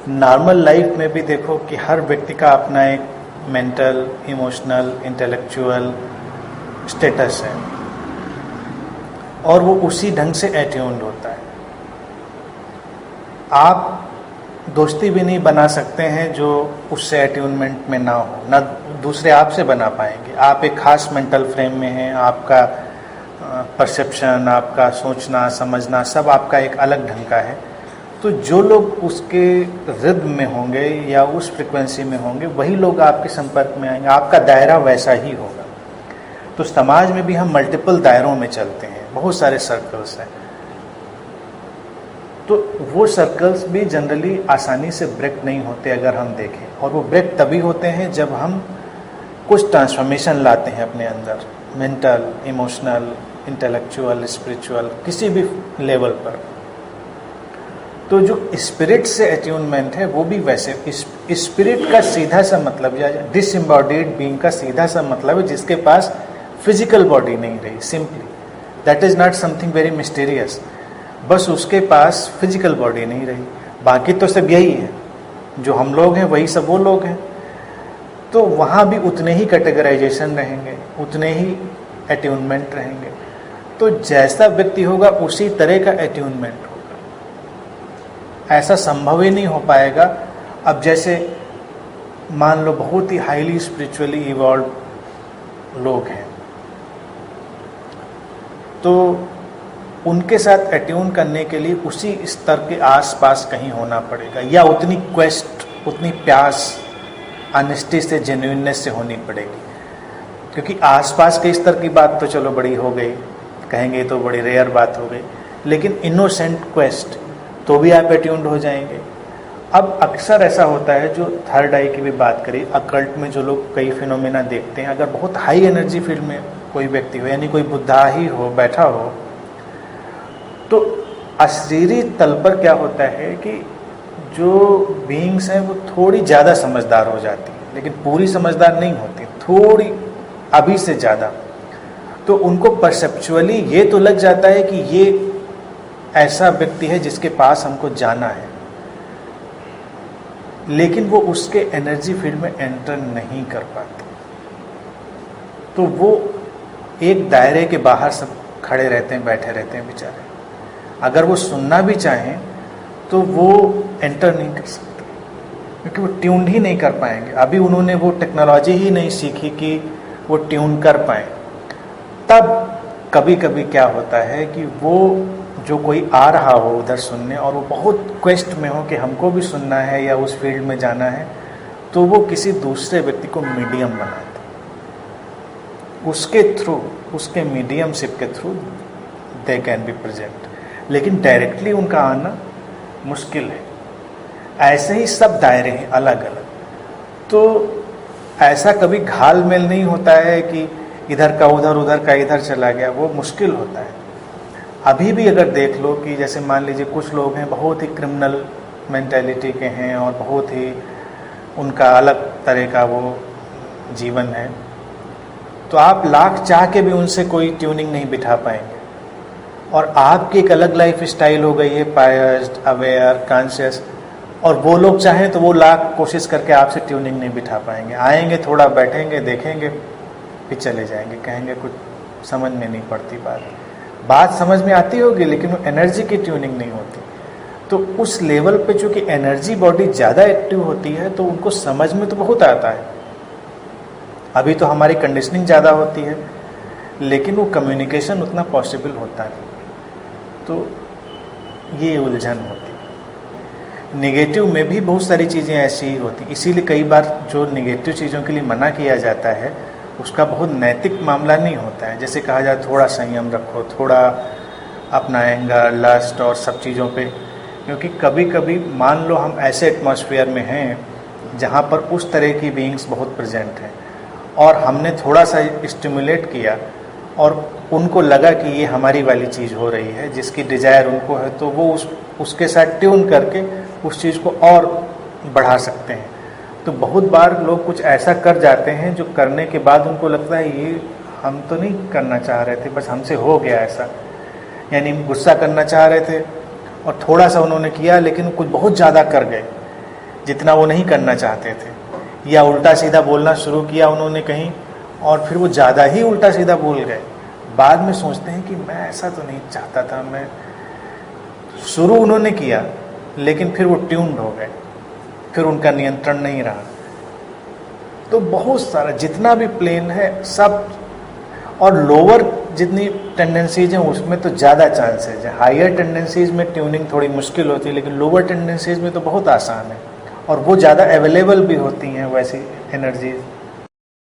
Normal life में भी देखो कि हर व्यक्ति का अपना एक मेंटल, इमोशनल, इंटेलेक्चुअल स्टेटस है और वो उसी ढंग से एट्यून्ड होता है। आप दोस्ती भी नहीं बना सकते हैं जो उससे एट्यूनमेंट में ना हो, ना दूसरे आपसे बना पाएंगे। आप एक खास मेंटल फ्रेम में हैं, आपका परसेप्शन, आपका सोचना समझना सब आपका एक अलग ढंग का है। तो जो लोग उसके रिद्म में होंगे या उस फ्रिक्वेंसी में होंगे वही लोग आपके संपर्क में आएंगे, आपका दायरा वैसा ही होगा। तो समाज में भी हम मल्टीपल दायरों में चलते हैं, बहुत सारे सर्कल्स हैं। तो वो सर्कल्स भी जनरली आसानी से ब्रेक नहीं होते अगर हम देखें, और वो ब्रेक तभी होते हैं जब हम कुछ ट्रांसफॉर्मेशन लाते हैं अपने अंदर, मेंटल, इमोशनल, इंटेलेक्चुअल, स्पिरिचुअल, किसी भी लेवल पर। तो जो स्पिरिट से एट्यूनमेंट है वो भी वैसे, स्पिरिट का सीधा सा मतलब या डिसएम्बॉडीड बीइंग का सीधा सा मतलब है जिसके पास फिजिकल बॉडी नहीं रही। Simply that is not something very mysterious, बस उसके पास फिजिकल बॉडी नहीं रही। बाकी तो सब यही है, जो हम लोग हैं वही सब वो लोग हैं। तो वहाँ भी उतने ही कैटेगराइजेशन रहेंगे, उतने ही एट्यूनमेंट रहेंगे। तो जैसा व्यक्ति होगा उसी तरह का एट्यूनमेंट होगा। ऐसा संभव ही नहीं हो पाएगा। अब जैसे मान लो बहुत ही हाईली स्पिरिचुअली इवॉल्व लोग हैं, तो उनके साथ एट्यून करने के लिए उसी स्तर के आसपास कहीं होना पड़ेगा, या उतनी क्वेस्ट, उतनी प्यास, ऑनेस्टी से, जेन्युइननेस से होनी पड़ेगी। क्योंकि आसपास के स्तर की बात तो चलो बड़ी हो गई, कहेंगे तो बड़ी रेयर बात हो गई, लेकिन इनोसेंट क्वेस्ट तो भी आप एट्यून्ड हो जाएंगे। अब अक्सर ऐसा होता है, जो थर्ड आई की भी बात करी, अकल्ट में जो लोग कई फिनोमेना देखते हैं, अगर बहुत हाई एनर्जी फील्ड में कोई व्यक्ति हो, यानी कोई बुद्धा ही हो, बैठा हो, तो अशरीरी तल पर क्या होता है कि जो बीइंग्स हैं वो थोड़ी ज़्यादा समझदार हो जाती हैं, लेकिन पूरी समझदार नहीं होती, थोड़ी अभी से ज़्यादा। तो उनको परसेप्चुअली ये तो लग जाता है कि ये ऐसा व्यक्ति है जिसके पास हमको जाना है, लेकिन वो उसके एनर्जी फील्ड में एंटर नहीं कर पाते। तो वो एक दायरे के बाहर सब खड़े रहते हैं, बैठे रहते हैं बेचारे। अगर वो सुनना भी चाहें तो वो एंटर नहीं कर सकते, क्योंकि वो ट्यून ही नहीं कर पाएंगे। अभी उन्होंने वो टेक्नोलॉजी ही नहीं सीखी कि वो ट्यून कर पाए। तब कभी कभी क्या होता है कि वो जो कोई आ रहा हो उधर सुनने, और वो बहुत क्वेस्ट में हो कि हमको भी सुनना है या उस फील्ड में जाना है, तो वो किसी दूसरे व्यक्ति को मीडियम बनाते, उसके थ्रू, उसके मीडियमशिप के through they can be present, लेकिन डायरेक्टली उनका आना मुश्किल है। ऐसे ही सब दायरे हैं अलग अलग। तो ऐसा कभी घाल मेल नहीं होता है कि इधर का उधर, उधर का इधर चला गया, वो मुश्किल होता है। अभी भी अगर देख लो कि जैसे मान लीजिए कुछ लोग हैं बहुत ही क्रिमिनल मेंटालिटी के हैं और बहुत ही उनका अलग तरह का वो जीवन है, तो आप लाख चाह के भी उनसे कोई ट्यूनिंग नहीं बिठा पाएंगे। और आपकी एक अलग लाइफ स्टाइल हो गई है, पायस्ड, अवेयर, कॉन्शियस, और वो लोग चाहें तो वो लाख कोशिश करके आपसे ट्यूनिंग नहीं बिठा पाएंगे। आएंगे, थोड़ा बैठेंगे, देखेंगे, फिर चले जाएंगे, कहेंगे कुछ समझ में नहीं पड़ती बात समझ में आती होगी लेकिन वो एनर्जी की ट्यूनिंग नहीं होती। तो उस लेवल पे चूँकि एनर्जी बॉडी ज़्यादा एक्टिव होती है तो उनको समझ में तो बहुत आता है। अभी तो हमारी कंडीशनिंग ज़्यादा होती है, लेकिन वो कम्युनिकेशन उतना पॉसिबल होता नहीं। तो ये उलझन होती है। नेगेटिव में भी बहुत सारी चीज़ें ऐसी ही होती, इसीलिए कई बार जो नेगेटिव चीज़ों के लिए मना किया जाता है उसका बहुत नैतिक मामला नहीं होता है। जैसे कहा जाए थोड़ा संयम रखो, थोड़ा अपना एंगर, लस्ट और सब चीज़ों पे, क्योंकि कभी कभी मान लो हम ऐसे एटमॉस्फेयर में हैं जहाँ पर उस तरह की बीइंग्स बहुत प्रेजेंट हैं और हमने थोड़ा सा स्टिमुलेट किया और उनको लगा कि ये हमारी वाली चीज़ हो रही है, जिसकी डिज़ायर उनको है, तो वो उसके साथ ट्यून करके उस चीज़ को और बढ़ा सकते हैं। तो बहुत बार लोग कुछ ऐसा कर जाते हैं जो करने के बाद उनको लगता है ये हम तो नहीं करना चाह रहे थे, बस हमसे हो गया ऐसा। यानी गुस्सा करना चाह रहे थे और थोड़ा सा उन्होंने किया लेकिन कुछ बहुत ज़्यादा कर गए, जितना वो नहीं करना चाहते थे, या उल्टा सीधा बोलना शुरू किया उन्होंने कहीं और फिर वो ज़्यादा ही उल्टा सीधा बोल गए। बाद में सोचते हैं कि मैं ऐसा तो नहीं चाहता था, मैं शुरू उन्होंने किया लेकिन फिर वो ट्यून्ड हो गए, फिर उनका नियंत्रण नहीं रहा। तो बहुत सारा जितना भी प्लेन है सब, और लोअर जितनी टेंडेंसीज हैं उसमें तो ज़्यादा चांसेज है। हायर टेंडेंसीज में ट्यूनिंग थोड़ी मुश्किल होती है, लेकिन लोअर टेंडेंसीज में तो बहुत आसान है और वो ज़्यादा अवेलेबल भी होती हैं वैसी एनर्जीज।